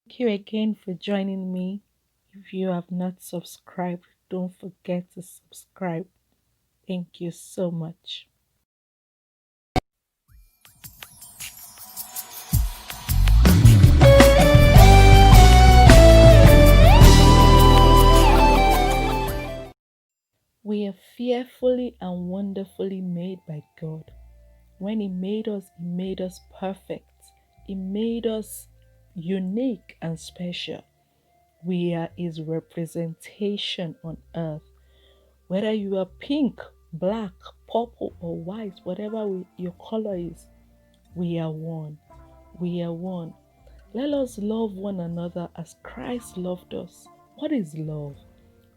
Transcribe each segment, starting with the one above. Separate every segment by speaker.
Speaker 1: Thank you again for joining me. If you have not subscribed, don't forget to subscribe. Thank you so much. We are fearfully and wonderfully made by God. When He made us perfect. He made us unique and special. We are His representation on earth. Whether you are pink, black, purple, or white, whatever your color is, we are one. We are one. Let us love one another as Christ loved us. What is love?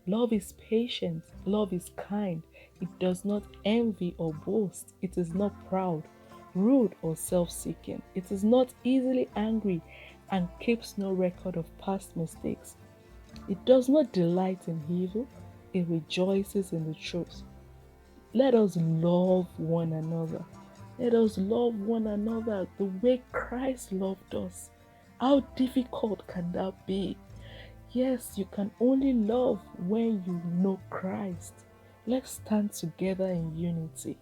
Speaker 1: Love is patient. Love is kind. It does not envy or boast. It is not proud, rude, or self-seeking. It is not easily angry and keeps no record of past mistakes. It does not delight in evil. It rejoices in the truth. Let us love one another. Let us love one another the way Christ loved us. How difficult can that be? Yes, you can only love when you know Christ. Let's stand together in unity.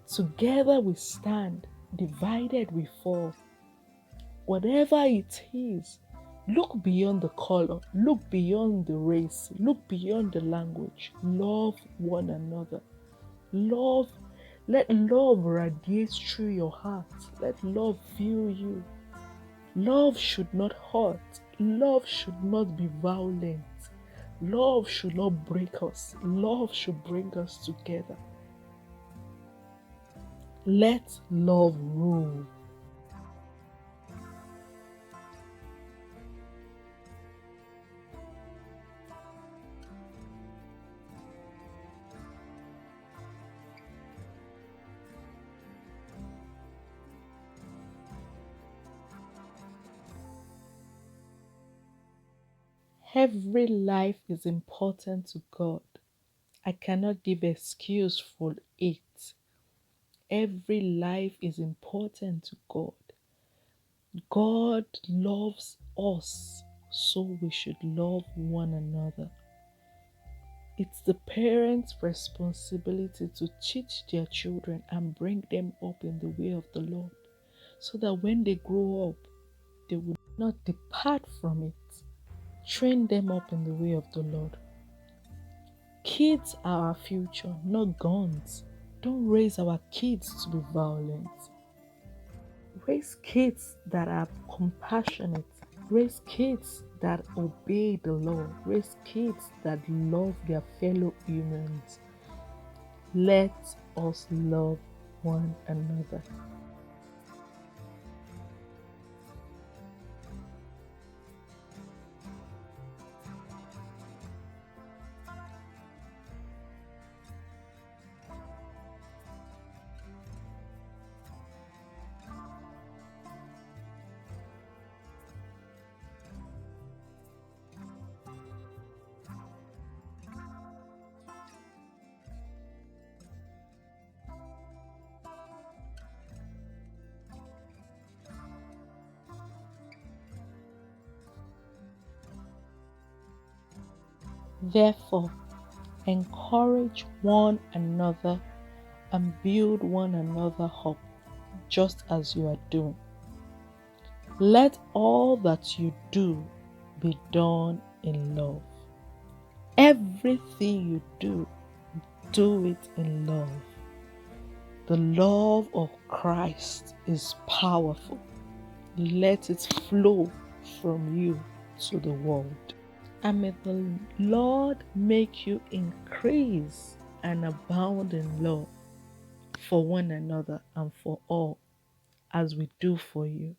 Speaker 1: Together we stand, divided we fall. Whatever it is, look beyond the color, look beyond the race, look beyond the language. Love one another. Love, let love radiate through your heart. Let love fill you. Love should not hurt. Love should not be violent. Love should not break us. Love should bring us together. Let love rule. Every life is important to God. I cannot give excuse for it. Every life is important to God. God loves us, so we should love one another. It's the parents' responsibility to teach their children and bring them up in the way of the Lord, so that when they grow up, they will not depart from it. Train them up in the way of the Lord. Kids are our future, not guns. Don't raise our kids to be violent. Raise kids that are compassionate. Raise kids that obey the law. Raise kids that love their fellow humans. Let us love one another. Therefore, encourage one another and build one another up, just as you are doing. Let all that you do be done in love. Everything you do it in love. The love of Christ is powerful. Let it flow from you to the world. And may the Lord make you increase and abound in love for one another and for all, as we do for you.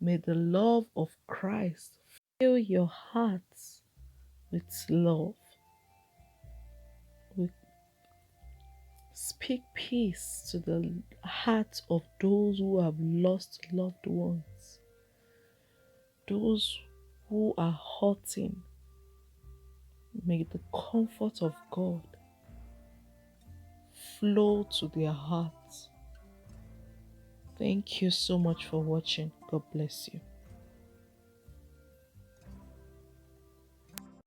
Speaker 1: May the love of Christ fill your hearts with love. We speak peace to the hearts of those who have lost loved ones, those who are hurting. May the comfort of God flow to their hearts. Thank you so much for watching. God bless you.